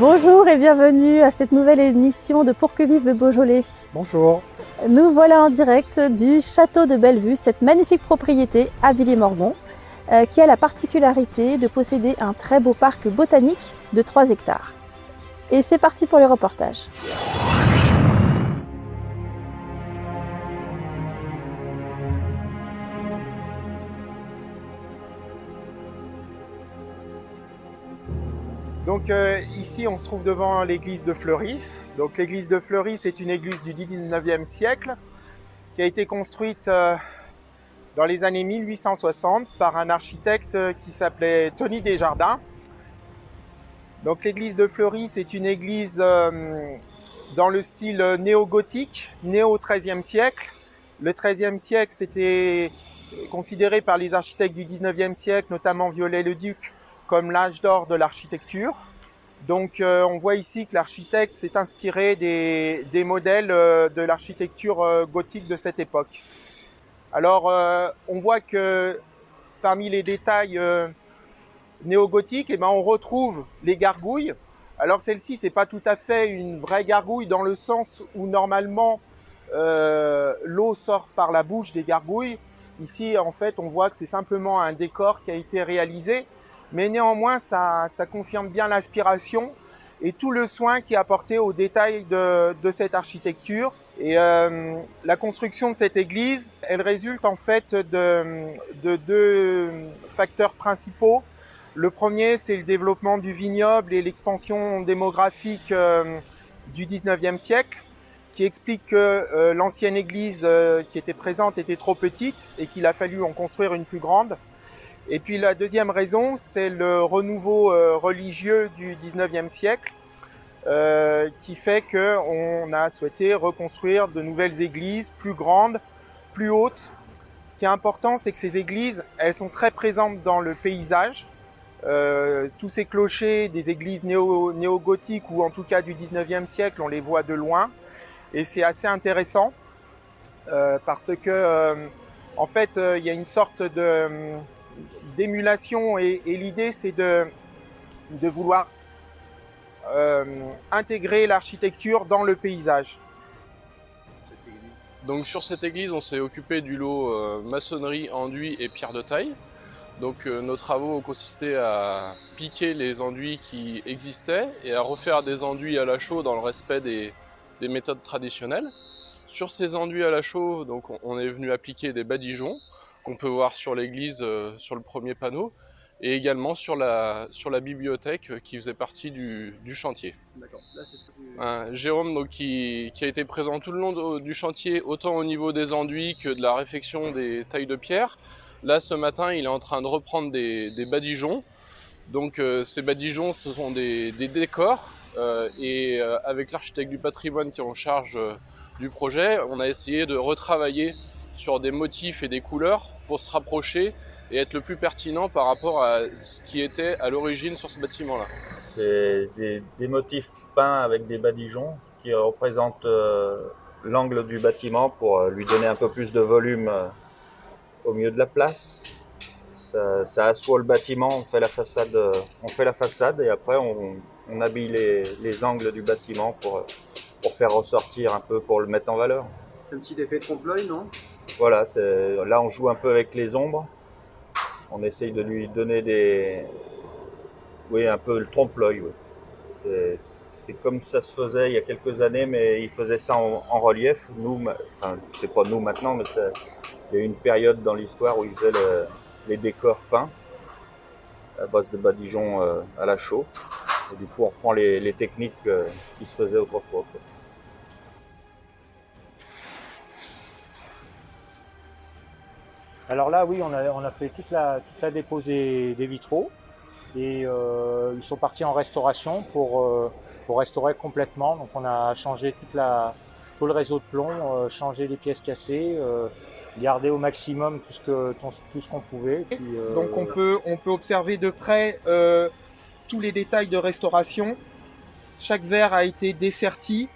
Bonjour et bienvenue à cette nouvelle émission de Pour que vive le Beaujolais. Bonjour. Nous voilà en direct du château de Bellevue, cette magnifique propriété à Villiers-Morgon, qui a la particularité de posséder un très beau parc botanique de 3 hectares. Et c'est parti pour le reportage. Donc ici on se trouve devant l'église de Fleury. Donc l'église de Fleury, c'est une église du 19e siècle qui a été construite dans les années 1860 par un architecte qui s'appelait Tony Desjardins. Donc l'église de Fleury, c'est une église dans le style néo-gothique, néo-XIIIe siècle. Le XIIIe siècle, c'était considéré par les architectes du 19e siècle, notamment Viollet-le-Duc, comme l'âge d'or de l'architecture. Donc on voit ici que l'architecte s'est inspiré des modèles de l'architecture gothique de cette époque. Alors on voit que parmi les détails néo-gothiques, on retrouve les gargouilles. Alors celle-ci, c'est pas tout à fait une vraie gargouille dans le sens où normalement l'eau sort par la bouche des gargouilles. Ici, en fait, on voit que c'est simplement un décor qui a été réalisé, mais néanmoins, ça confirme bien l'inspiration et tout le soin qui est apporté aux détails de cette architecture. Et la construction de cette église, elle résulte en fait de deux facteurs principaux. Le premier, c'est le développement du vignoble et l'expansion démographique du 19e siècle, qui explique que l'ancienne église qui était présente était trop petite et qu'il a fallu en construire une plus grande. Et puis la deuxième raison, c'est le renouveau religieux du 19e siècle qui fait qu'on a souhaité reconstruire de nouvelles églises plus grandes, plus hautes. Ce qui est important, c'est que ces églises, elles sont très présentes dans le paysage. Tous ces clochers des églises néo-gothiques ou en tout cas du 19e siècle, on les voit de loin. Et c'est assez intéressant parce que en fait, il y a une sorte d'émulation et l'idée, c'est de vouloir intégrer l'architecture dans le paysage. Donc sur cette église, on s'est occupé du lot maçonnerie, enduit et pierre de taille. Donc nos travaux ont consisté à piquer les enduits qui existaient et à refaire des enduits à la chaux dans le respect des méthodes traditionnelles. Sur ces enduits à la chaux, donc, on est venu appliquer des badigeons qu'on peut voir sur l'église sur le premier panneau et également sur la bibliothèque qui faisait partie du chantier. D'accord. Là, c'est ce que tu... Jérôme donc, qui a été présent tout le long du chantier, autant au niveau des enduits que de la réfection des tailles de pierre. Là, ce matin, il est en train de reprendre des badigeons. Donc ces badigeons, ce sont des décors et avec l'architecte du patrimoine qui est en charge du projet, on a essayé de retravailler sur des motifs et des couleurs pour se rapprocher et être le plus pertinent par rapport à ce qui était à l'origine sur ce bâtiment-là. C'est des motifs peints avec des badigeons qui représentent l'angle du bâtiment pour lui donner un peu plus de volume au milieu de la place. Ça assoit le bâtiment, on fait la façade et après on habille les angles du bâtiment pour faire ressortir un peu, pour le mettre en valeur. C'est un petit effet trompe-l'œil, non? Voilà, là on joue un peu avec les ombres. On essaye de lui donner un peu le trompe-l'œil. Oui. C'est comme ça se faisait il y a quelques années, mais ils faisaient ça en relief. Nous, enfin, c'est pas nous maintenant, mais il y a eu une période dans l'histoire où ils faisaient les décors peints à base de badigeons à la chaux. Et du coup, on reprend les techniques qui se faisaient autrefois, quoi. Alors là, oui, on a fait toute la dépose des vitraux. et ils sont partis en restauration pour restaurer complètement. Donc on a changé tout le réseau de plomb, changé les pièces cassées, garder au maximum tout ce qu'on pouvait. Puis, donc on peut observer de près tous les détails de restauration. Chaque verre a été desserti.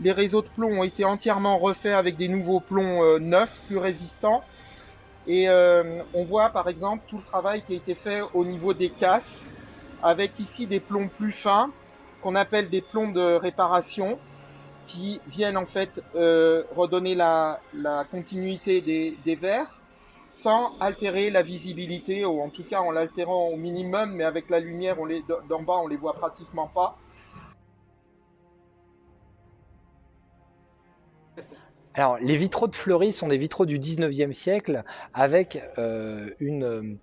Les réseaux de plomb ont été entièrement refaits avec des nouveaux plombs neufs, plus résistants. Et on voit par exemple tout le travail qui a été fait au niveau des casses, avec ici des plombs plus fins, qu'on appelle des plombs de réparation, qui viennent en fait redonner la continuité des verres, sans altérer la visibilité, ou en tout cas en l'altérant au minimum, mais avec la lumière d'en bas on les voit pratiquement pas. Alors, les vitraux de Fleury sont des vitraux du 19e siècle avec un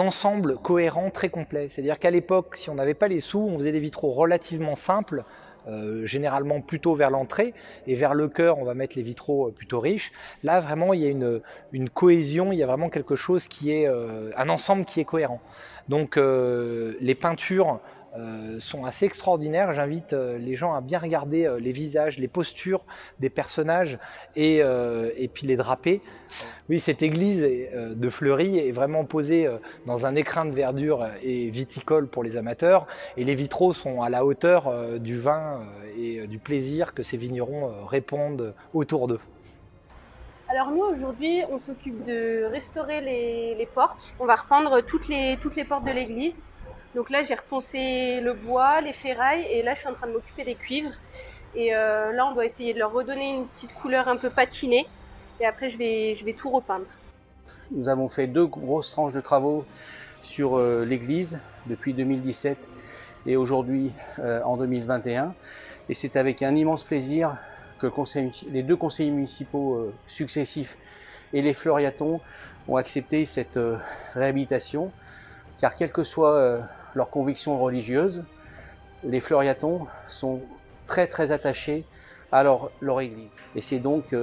ensemble cohérent très complet. C'est-à-dire qu'à l'époque, si on n'avait pas les sous, on faisait des vitraux relativement simples, généralement plutôt vers l'entrée, et vers le chœur, on va mettre les vitraux plutôt riches. Là, vraiment, il y a une cohésion, il y a vraiment quelque chose qui est un ensemble qui est cohérent. Donc, les peintures sont assez extraordinaires. J'invite les gens à bien regarder les visages, les postures des personnages et puis les drapés. Oui, cette église de Fleury est vraiment posée dans un écrin de verdure et viticole pour les amateurs, et les vitraux sont à la hauteur du vin et du plaisir que ces vignerons répandent autour d'eux. Alors nous aujourd'hui on s'occupe de restaurer les portes. On va repeindre toutes les portes de l'église. Donc là j'ai reponcé le bois, les ferrailles, et là je suis en train de m'occuper des cuivres. Et là on doit essayer de leur redonner une petite couleur un peu patinée, et après je vais tout repeindre. Nous avons fait 2 grosses tranches de travaux sur l'église depuis 2017 et aujourd'hui en 2021. Et c'est avec un immense plaisir que les 2 conseillers municipaux successifs et les Fleuryatons ont accepté cette réhabilitation, car quelle que soit leur conviction religieuse, les Fleuryatons sont très très attachés à leur église. Et c'est donc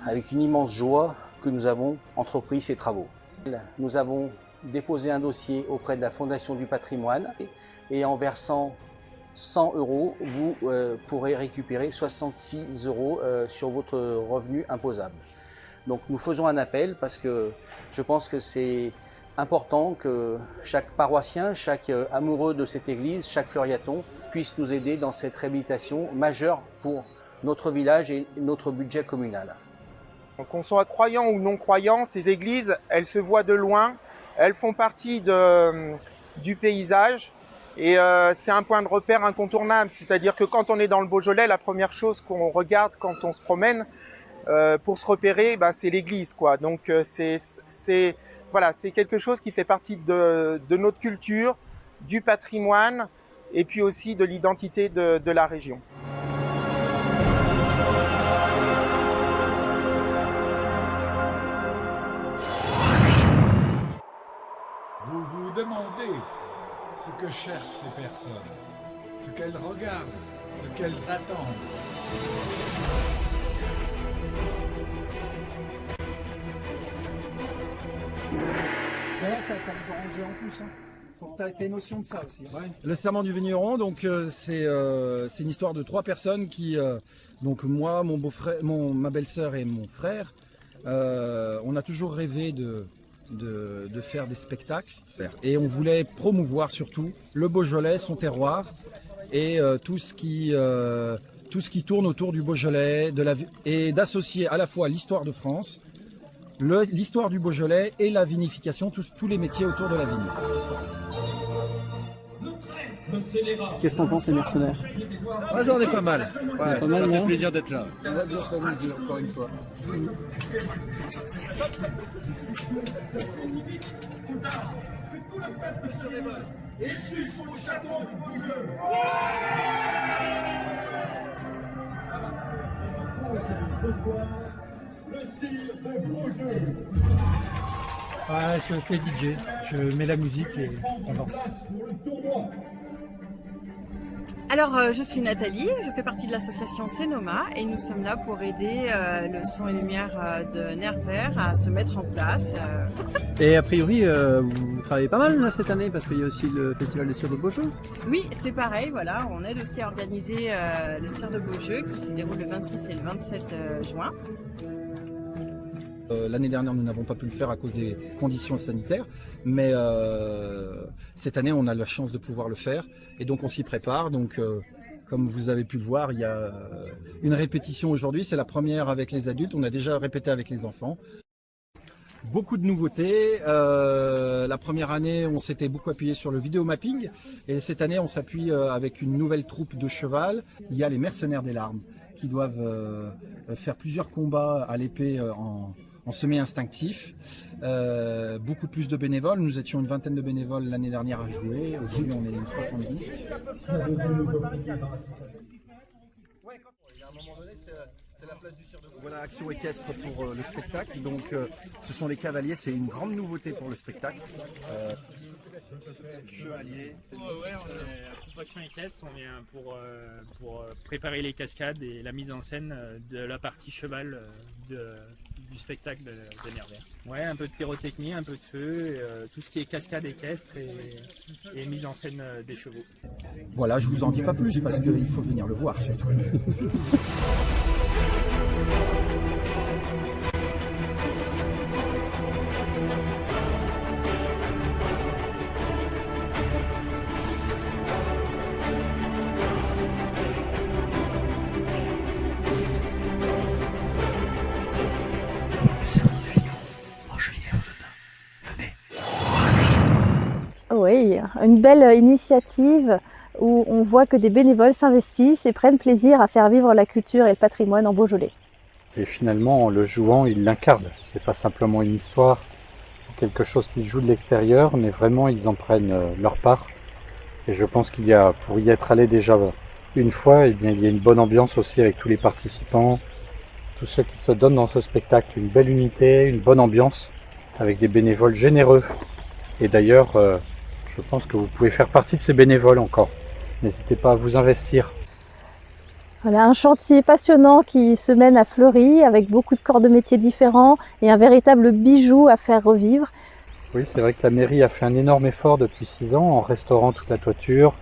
avec une immense joie que nous avons entrepris ces travaux. Nous avons déposé un dossier auprès de la Fondation du patrimoine, et en versant 100 €, vous pourrez récupérer 66 € sur votre revenu imposable. Donc nous faisons un appel parce que je pense que c'est important que chaque paroissien, chaque amoureux de cette église, chaque Fleuryaton puisse nous aider dans cette réhabilitation majeure pour notre village et notre budget communal. Donc qu'on soit croyant ou non croyant, ces églises, elles se voient de loin, elles font partie du paysage, et c'est un point de repère incontournable. C'est-à-dire que quand on est dans le Beaujolais, la première chose qu'on regarde quand on se promène pour se repérer, c'est l'église, quoi. Donc voilà, c'est quelque chose qui fait partie de notre culture, du patrimoine, et puis aussi de l'identité de la région. Vous vous demandez ce que cherchent ces personnes, ce qu'elles regardent, ce qu'elles attendent. Là, t'as les orangers en plus, hein. Faut que t'aies notion de ça aussi. Ouais. Le serment du vigneron, donc c'est une histoire de 3 personnes qui, donc moi, mon beau-frère, ma belle-sœur et mon frère, on a toujours rêvé de faire des spectacles, et on voulait promouvoir surtout le Beaujolais, son terroir, et tout ce qui tourne autour du Beaujolais, et d'associer à la fois l'histoire de France, l'histoire du Beaujolais et la vinification, tous les métiers autour de la vigne. Qu'est-ce qu'on pense des mercenaires? Ah, ça, on est pas mal. Ouais, pas mal, ça fait plaisir d'être là. On va bien s'amuser encore une fois. Et suce au château du Beaujeu. Le cire de Beaujeu. Je fais DJ, je mets la musique et on danse. Alors, je suis Nathalie, je fais partie de l'association Cénoma et nous sommes là pour aider le son et lumière de Nervert à se mettre en place. Et a priori, vous travaillez pas mal là, cette année parce qu'il y a aussi le Festival des Cires de Beaujeu. Oui, c'est pareil, voilà, on aide aussi à organiser les Cires de Beaujeu qui se déroule le 26 et le 27 juin. L'année dernière, nous n'avons pas pu le faire à cause des conditions sanitaires, mais cette année, on a la chance de pouvoir le faire et donc on s'y prépare. Donc, comme vous avez pu le voir, il y a une répétition aujourd'hui. C'est la première avec les adultes. On a déjà répété avec les enfants. Beaucoup de nouveautés. La première année, on s'était beaucoup appuyé sur le vidéo mapping et cette année, on s'appuie avec une nouvelle troupe de cheval. Il y a les mercenaires des larmes qui doivent faire plusieurs combats à l'épée en semi-instinctif. Beaucoup plus de bénévoles. Nous étions une vingtaine de bénévoles l'année dernière à jouer. Aujourd'hui, on est une 70. Voilà, action équestre pour le spectacle. Donc, ce sont les cavaliers. C'est une grande nouveauté pour le spectacle. Chevalier. Ouais, on est à Troupe Action Équestre. On vient pour préparer les cascades et la mise en scène de la partie cheval du spectacle de Nervert. Ouais, un peu de pyrotechnie, un peu de feu, tout ce qui est cascade équestre et mise en scène des chevaux. Voilà, je vous en dis pas plus parce qu'il faut venir le voir surtout. Oui, une belle initiative où on voit que des bénévoles s'investissent et prennent plaisir à faire vivre la culture et le patrimoine en Beaujolais. Et finalement, en le jouant, ils l'incarnent. C'est pas simplement une histoire, quelque chose qu'ils jouent de l'extérieur, mais vraiment ils en prennent leur part. Et je pense qu'il y a, pour y être allé déjà une fois, eh bien, il y a une bonne ambiance aussi avec tous les participants, tous ceux qui se donnent dans ce spectacle, une belle unité, une bonne ambiance, avec des bénévoles généreux. Et d'ailleurs, je pense que vous pouvez faire partie de ces bénévoles encore. N'hésitez pas à vous investir. Voilà, un chantier passionnant qui se mène à Fleury avec beaucoup de corps de métiers différents et un véritable bijou à faire revivre. Oui, c'est vrai que la mairie a fait un énorme effort depuis 6 ans en restaurant toute la toiture,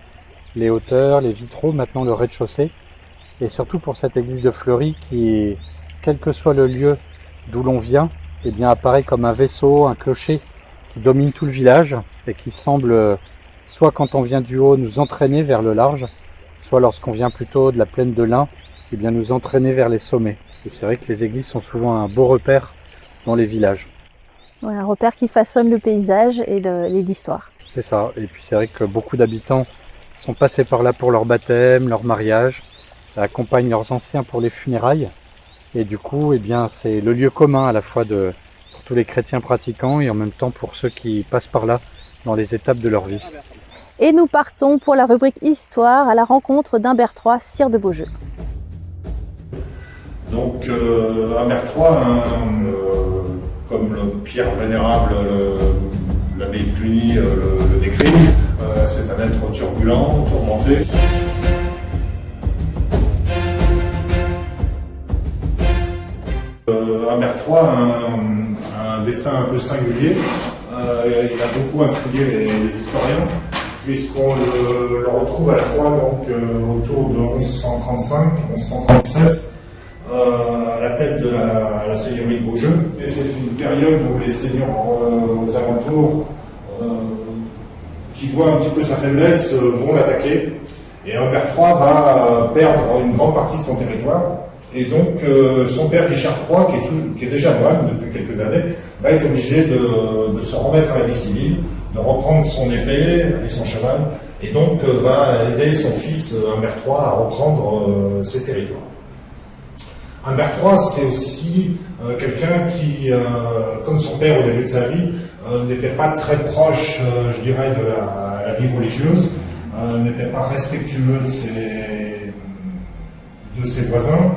les hauteurs, les vitraux, maintenant le rez-de-chaussée. Et surtout pour cette église de Fleury qui, quel que soit le lieu d'où l'on vient, eh bien, apparaît comme un vaisseau, un clocher qui domine tout le village et qui semble, soit quand on vient du haut, nous entraîner vers le large, soit lorsqu'on vient plutôt de la plaine de l'Ain, eh bien, nous entraîner vers les sommets. Et c'est vrai que les églises sont souvent un beau repère dans les villages. Ouais, un repère qui façonne le paysage et l'histoire. C'est ça, et puis c'est vrai que beaucoup d'habitants sont passés par là pour leur baptême, leur mariage, accompagnent leurs anciens pour les funérailles, et du coup, eh bien, c'est le lieu commun à la fois pour tous les chrétiens pratiquants et en même temps pour ceux qui passent par là dans les étapes de leur vie. Et nous partons pour la rubrique Histoire à la rencontre d'Humbert III, sire de Beaujeu. Donc Humbert III, comme le Pierre vénérable, l'abbaye de Cluny le décrit, c'est un être turbulent, tourmenté. Humbert III a un destin un peu singulier. Il a beaucoup intrigué les historiens, puisqu'on le retrouve à la fois donc, autour de 1135-1137 à la tête de la seigneurie de Beaujeu. Et c'est une période où les seigneurs aux alentours, qui voient un petit peu sa faiblesse, vont l'attaquer. Et Humbert III va perdre une grande partie de son territoire. Et donc son père Richard III, qui est déjà moine depuis quelques années, va être obligé de se remettre à la vie civile, de reprendre son épée et son cheval, et donc va aider son fils Humbert III à reprendre ses territoires. Humbert III, c'est aussi quelqu'un qui, comme son père au début de sa vie, n'était pas très proche, je dirais, de la vie religieuse, n'était pas respectueux de ses voisins,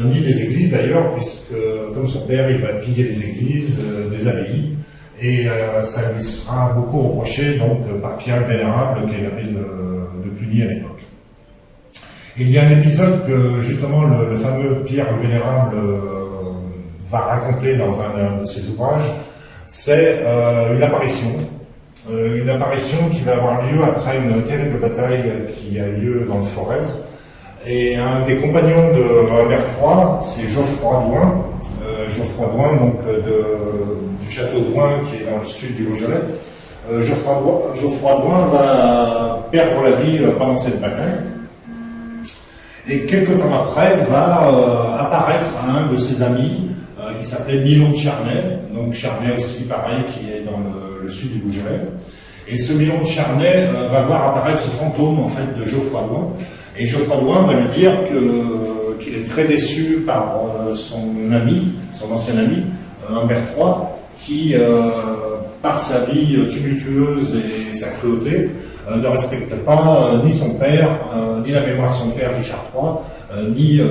ni des églises d'ailleurs, puisque comme son père, il va piller des églises, des abbayes, et ça lui sera beaucoup reproché donc, par Pierre le Vénérable, qui est l'abbé de Cluny à l'époque. Il y a un épisode que justement le fameux Pierre le Vénérable va raconter dans un de ses ouvrages, c'est une apparition. Une apparition qui va avoir lieu après une terrible bataille qui a lieu dans le Forez. Et un des compagnons de Humbert III, c'est Geoffroy d'Ouin. Geoffroy d'Ouin, donc du château d'Ouin qui est dans le sud du Beaujolais. Geoffroy d'Ouin va perdre la vie pendant cette bataille. Et quelques temps après, va apparaître un de ses amis qui s'appelait Milon de Charnay. Donc Charnay aussi, pareil, qui est dans le sud du Beaujolais. Et ce Milon de Charnay va voir apparaître ce fantôme en fait de Geoffroy d'Ouin. Et Geoffroy d'Ouin va lui dire qu'il est très déçu par son ami, son ancien ami, Humbert III, qui, par sa vie tumultueuse et sa cruauté, ne respecte pas ni son père, ni la mémoire de son père Richard III,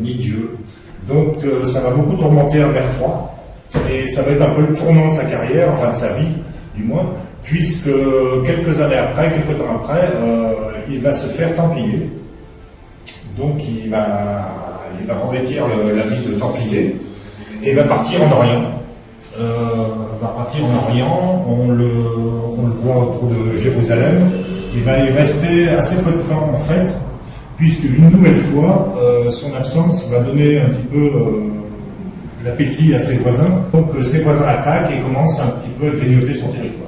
ni Dieu. Donc ça va beaucoup tourmenter Humbert III, et ça va être un peu le tournant de sa carrière, enfin de sa vie du moins, puisque quelques temps après, il va se faire templier. Donc il va revêtir l'habit de templier et va partir en Orient. On le voit autour de Jérusalem. Il va y rester assez peu de temps en fait, puisque une nouvelle fois, son absence va donner un petit peu l'appétit à ses voisins. Donc ses voisins attaquent et commencent un petit peu à grignoter son territoire.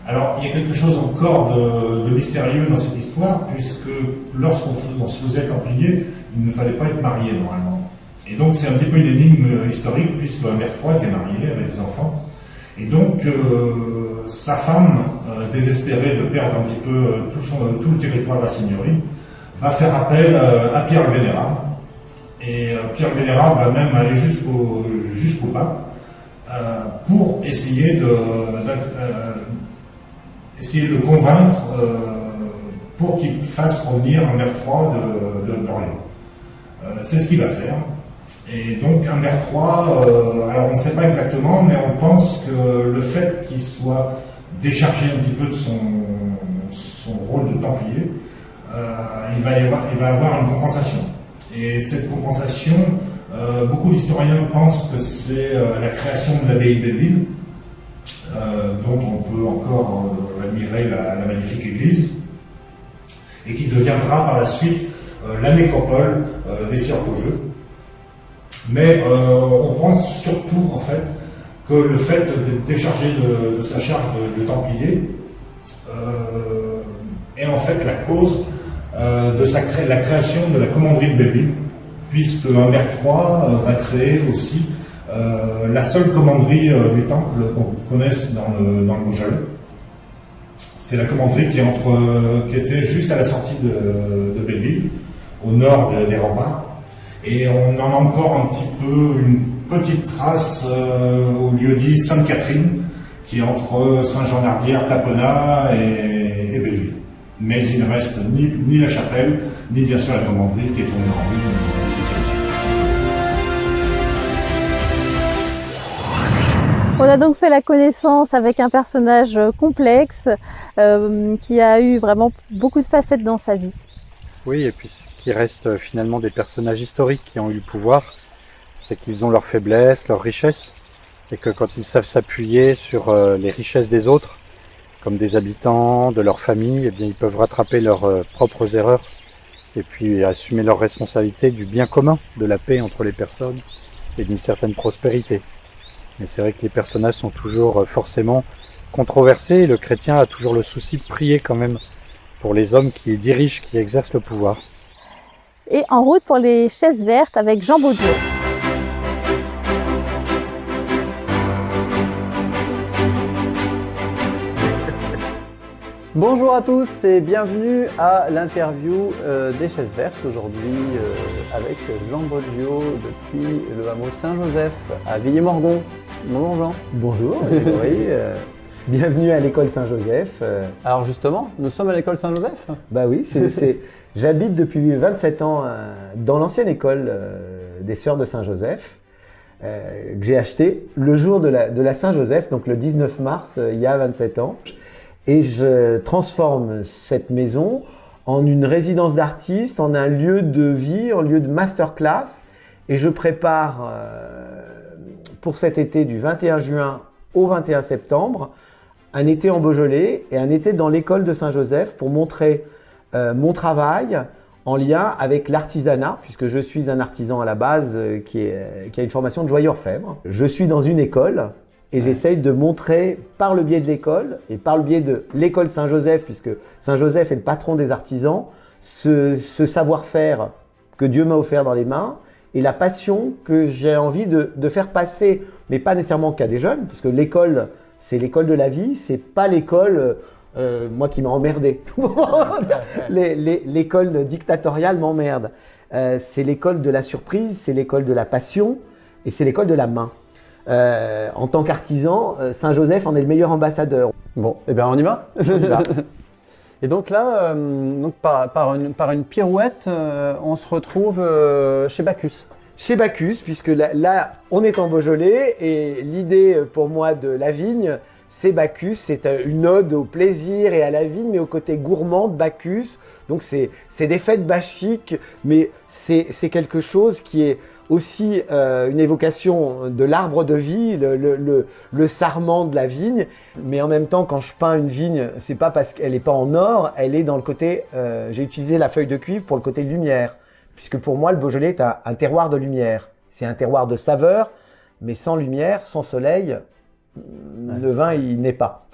Alors, il y a quelque chose encore de mystérieux dans cette histoire, puisque lorsqu'on se faisait templier, il ne fallait pas être marié normalement. Et donc, c'est un petit peu une énigme historique, puisque Humbert III était marié avec des enfants. Et donc, sa femme, désespérée de perdre un petit peu tout le territoire de la seigneurie, va faire appel à Pierre le Vénérable. Et Pierre le Vénérable va même aller jusqu'au pape pour essayer de le convaincre pour qu'il fasse revenir Humbert III d'Orient. C'est ce qu'il va faire. Et donc Humbert III, alors on ne sait pas exactement, mais on pense que le fait qu'il soit déchargé un petit peu de son rôle de templier, il va avoir une compensation. Et cette compensation, beaucoup d'historiens pensent que c'est la création de l'abbaye de Belleville, dont on peut encore admirer la magnifique église, et qui deviendra par la suite la nécropole des Sieurs Beaujeu. Mais on pense surtout en fait que le fait de décharger de sa charge de templier est en fait la cause de la création de la commanderie de Belleville, puisque Humbert III va créer aussi la seule commanderie du temple qu'on connaisse dans le Beaujolais. C'est la commanderie qui était juste à la sortie de Belleville, au nord des remparts. Et on en a encore un petit peu une petite trace au lieu-dit Sainte-Catherine, qui est entre Saint-Jean-d'Ardière, Tapenat et Belleville. Mais il ne reste ni la chapelle, ni bien sûr la commanderie qui est tournée en ruine. On a donc fait la connaissance avec un personnage complexe qui a eu vraiment beaucoup de facettes dans sa vie. Oui, et puis ce qui reste finalement des personnages historiques qui ont eu le pouvoir, c'est qu'ils ont leurs faiblesses, leurs richesses, et que quand ils savent s'appuyer sur les richesses des autres, comme des habitants, de leur famille, eh bien, ils peuvent rattraper leurs propres erreurs et puis assumer leurs responsabilités du bien commun, de la paix entre les personnes et d'une certaine prospérité. Mais c'est vrai que les personnages sont toujours forcément controversés et le chrétien a toujours le souci de prier quand même pour les hommes qui dirigent, qui exercent le pouvoir. Et en route pour les chaises vertes avec Jean Baudieu. Bonjour à tous et bienvenue à l'interview des chaises vertes aujourd'hui avec Jean Baudieu depuis le hameau Saint-Joseph à Villiers-Morgon. Bonjour Jean. Bonjour, oui, bienvenue à l'école Saint-Joseph. Alors justement, nous sommes à l'école Saint-Joseph. Bah oui, j'habite depuis 27 ans dans l'ancienne école des Sœurs de Saint-Joseph que j'ai acheté le jour de la Saint-Joseph, donc le 19 mars il y a 27 ans. Et je transforme cette maison en une résidence d'artiste, en un lieu de vie, en lieu de masterclass. Et je prépare pour cet été du 21 juin au 21 septembre un été en Beaujolais et un été dans l'école de Saint-Joseph pour montrer mon travail en lien avec l'artisanat, puisque je suis un artisan à la base qui a une formation de joaillier orfèvre. Je suis dans une école et j'essaye de montrer par le biais de l'école et par le biais de l'école Saint-Joseph, puisque Saint-Joseph est le patron des artisans, ce savoir-faire que Dieu m'a offert dans les mains et la passion que j'ai envie de faire passer, mais pas nécessairement qu'à des jeunes, puisque l'école, c'est l'école de la vie, c'est pas l'école, moi qui m'a emmerdé. L'école dictatoriale m'emmerde. C'est l'école de la surprise, c'est l'école de la passion et c'est l'école de la main. En tant qu'artisan, Saint-Joseph en est le meilleur ambassadeur. Bon, eh bien on y va. On y va. Et donc là, par une pirouette, on se retrouve chez Bacchus. Chez Bacchus, puisque là, on est en Beaujolais et l'idée pour moi de la vigne, c'est Bacchus, c'est une ode au plaisir et à la vigne, mais au côté gourmand de Bacchus. Donc c'est des fêtes bachiques, mais c'est quelque chose qui est aussi une évocation de l'arbre de vie, le sarment de la vigne. Mais en même temps, quand je peins une vigne, c'est pas parce qu'elle n'est pas en or, elle est dans le côté, j'ai utilisé la feuille de cuivre pour le côté lumière. Puisque pour moi, le Beaujolais est un terroir de lumière. C'est un terroir de saveur, mais sans lumière, sans soleil, le vin, il n'est pas.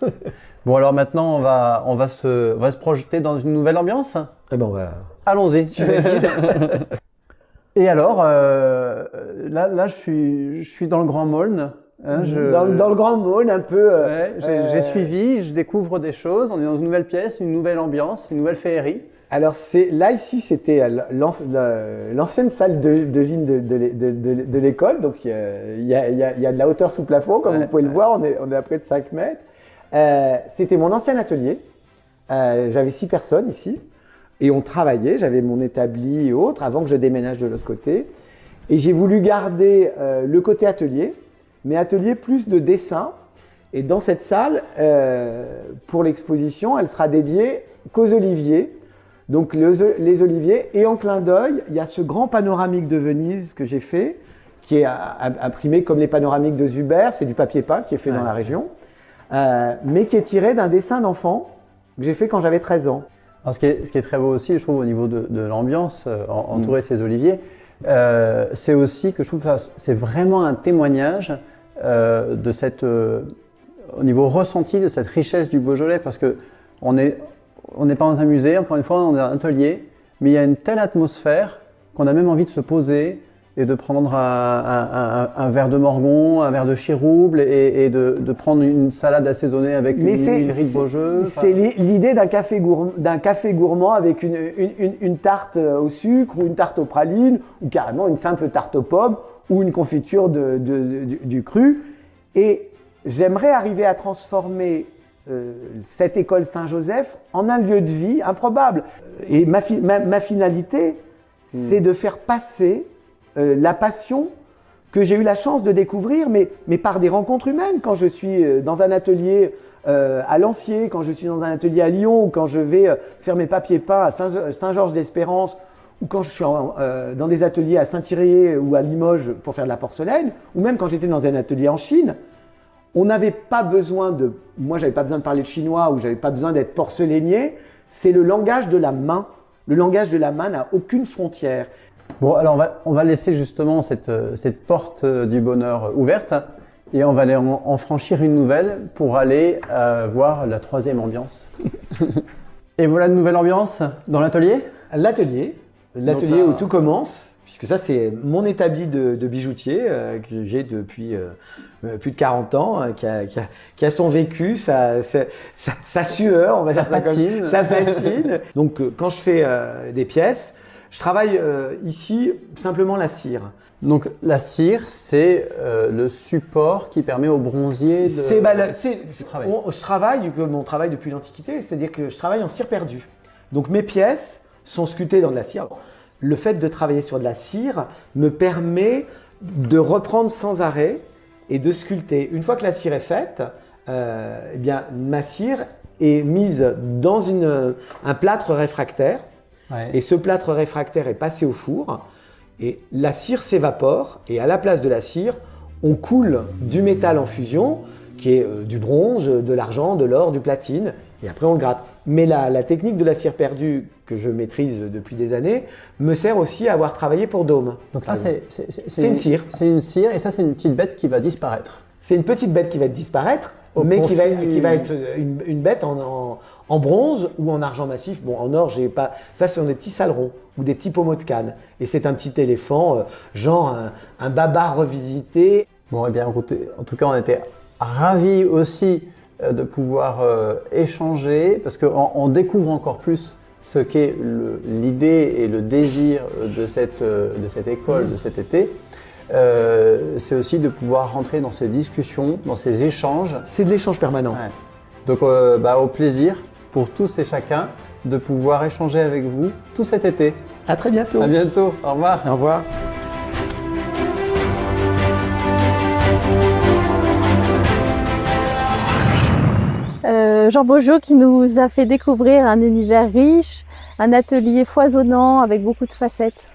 Bon, alors maintenant, on va se projeter dans une nouvelle ambiance. Eh ben, allons-y. Suivez le guide. Et alors, là, je suis dans le Grand Maulne. Hein, dans le Grand Maulne, un peu. J'ai suivi, je découvre des choses. On est dans une nouvelle pièce, une nouvelle ambiance, une nouvelle féerie. Alors ici, c'était l'ancienne salle de gym de l'école. Donc il y a de la hauteur sous plafond, comme vous pouvez le voir, on est à près de 5 mètres. C'était mon ancien atelier. J'avais 6 personnes ici et on travaillait. J'avais mon établi et autres avant que je déménage de l'autre côté. Et j'ai voulu garder le côté atelier, mais atelier plus de dessin. Et dans cette salle, pour l'exposition, elle sera dédiée qu'aux oliviers. Donc les oliviers, et en clin d'œil, il y a ce grand panoramique de Venise que j'ai fait, qui est imprimé comme les panoramiques de Zuber, c'est du papier peint qui est fait dans la région, mais qui est tiré d'un dessin d'enfant que j'ai fait quand j'avais 13 ans. Alors, ce qui est très beau aussi, je trouve, au niveau de l'ambiance, entourer ces oliviers, c'est aussi que je trouve que c'est vraiment un témoignage de cette, au niveau ressenti de cette richesse du Beaujolais, parce que on n'est pas dans un musée, encore une fois, on est dans un atelier, mais il y a une telle atmosphère qu'on a même envie de se poser et de prendre un verre de Morgon, un verre de Chirouble et de prendre une salade assaisonnée avec une huilerie de Beaujeu. C'est l'idée d'un café gourmand avec une tarte au sucre ou une tarte aux pralines ou carrément une simple tarte aux pommes ou une confiture du cru. Et j'aimerais arriver à transformer cette école Saint-Joseph en un lieu de vie improbable. Et ma finalité, c'est de faire passer la passion que j'ai eu la chance de découvrir, mais par des rencontres humaines. Quand je suis dans un atelier à Lancier, quand je suis dans un atelier à Lyon, ou quand je vais faire mes papiers peints à Saint-Georges-d'Espérance, ou quand je suis dans des ateliers à Saint-Thierry ou à Limoges pour faire de la porcelaine, ou même quand j'étais dans un atelier en Chine, on n'avait pas besoin moi j'avais pas besoin de parler de chinois ou j'avais pas besoin d'être porcelainier, c'est le langage de la main. Le langage de la main n'a aucune frontière. Bon, alors on va laisser justement cette porte du bonheur ouverte et on va aller en franchir une nouvelle pour aller voir la 3e ambiance. Et voilà une nouvelle ambiance dans l'atelier. L'atelier où tout commence. Puisque ça, c'est mon établi de bijoutier que j'ai depuis plus de 40 ans, qui a son vécu, sa sueur, on va dire ça comme sa patine. Donc, quand je fais des pièces, je travaille ici simplement la cire. Donc, la cire, c'est le support qui permet au bronzier de travailler. Je travaille comme on travaille depuis l'Antiquité, c'est-à-dire que je travaille en cire perdue. Donc, mes pièces sont sculptées dans de la cire. Le fait de travailler sur de la cire me permet de reprendre sans arrêt et de sculpter. Une fois que la cire est faite, eh bien, ma cire est mise dans un plâtre réfractaire. Ouais. Et ce plâtre réfractaire est passé au four. Et la cire s'évapore. Et à la place de la cire, on coule du métal en fusion, qui est du bronze, de l'argent, de l'or, du platine. Et après, on le gratte. Mais la technique de la cire perdue, que je maîtrise depuis des années, me sert aussi à avoir travaillé pour Dôme. Donc ça, c'est une cire. C'est une cire, et ça, c'est une petite bête qui va disparaître. C'est une petite bête qui va disparaître, mais qui va être une bête en bronze ou en argent massif. Bon, en or, j'ai pas. Ça, ce sont des petits salerons ou des petits pommeaux de canne. Et c'est un petit éléphant, genre un babar revisité. Bon, eh bien, écoutez, en tout cas, on était ravis aussi de pouvoir échanger, parce qu'on découvre encore plus ce qu'est l'idée et le désir de cette école, de cet été. C'est aussi de pouvoir rentrer dans ces discussions, dans ces échanges. C'est de l'échange permanent. Ouais. Donc au plaisir pour tous et chacun de pouvoir échanger avec vous tout cet été. À très bientôt. À bientôt. Au revoir. Au revoir. Jean Beaujeu qui nous a fait découvrir un univers riche, un atelier foisonnant avec beaucoup de facettes.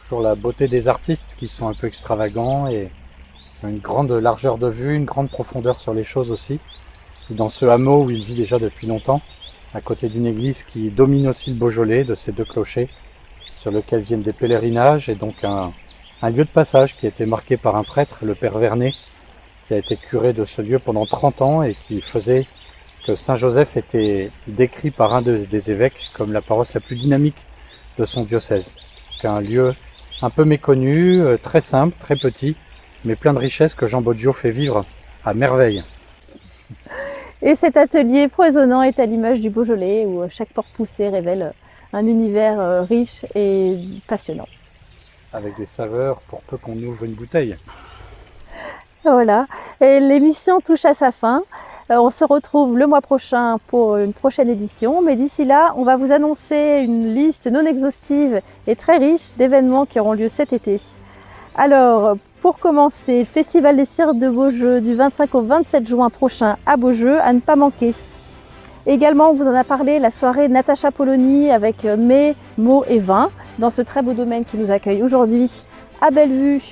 Toujours la beauté des artistes qui sont un peu extravagants et qui ont une grande largeur de vue, une grande profondeur sur les choses aussi. Et dans ce hameau où il vit déjà depuis longtemps, à côté d'une église qui domine aussi le Beaujolais, de ses 2 clochers, sur lequel viennent des pèlerinages, et donc un lieu de passage qui a été marqué par un prêtre, le père Vernet, qui a été curé de ce lieu pendant 30 ans et qui faisait que Saint-Joseph était décrit par un des évêques comme la paroisse la plus dynamique de son diocèse. Donc un lieu un peu méconnu, très simple, très petit, mais plein de richesses que Jean Beaujeu fait vivre à merveille. Et cet atelier foisonnant est à l'image du Beaujolais, où chaque porte poussée révèle un univers riche et passionnant. Avec des saveurs pour peu qu'on ouvre une bouteille. Voilà, et l'émission touche à sa fin. On se retrouve le mois prochain pour une prochaine édition, mais d'ici là, on va vous annoncer une liste non exhaustive et très riche d'événements qui auront lieu cet été. Alors, pour commencer, le Festival des cirques de Beaujeu du 25 au 27 juin prochain à Beaujeu, à ne pas manquer. Également, on vous en a parlé, la soirée Natacha Polony avec mets, mots et vin, dans ce très beau domaine qui nous accueille aujourd'hui à Bellevue,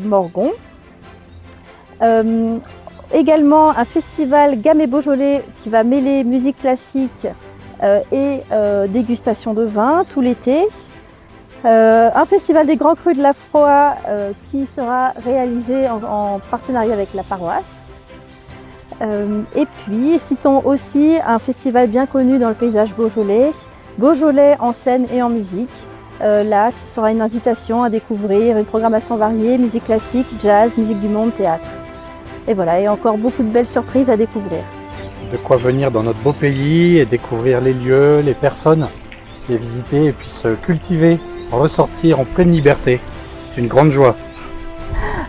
Morgon. Également un festival Gamay Beaujolais qui va mêler musique classique et dégustation de vin tout l'été. Un festival des Grands Crus de la Froid qui sera réalisé en partenariat avec la paroisse. Et puis citons aussi un festival bien connu dans le paysage beaujolais, Beaujolais en scène et en musique. Là, qui sera une invitation à découvrir une programmation variée, musique classique, jazz, musique du monde, théâtre. Et voilà, et encore beaucoup de belles surprises à découvrir. De quoi venir dans notre beau pays et découvrir les lieux, les personnes, les visiter et puis se cultiver, ressortir en pleine liberté. C'est une grande joie.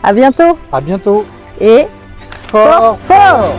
À bientôt. À bientôt. Et fort, fort.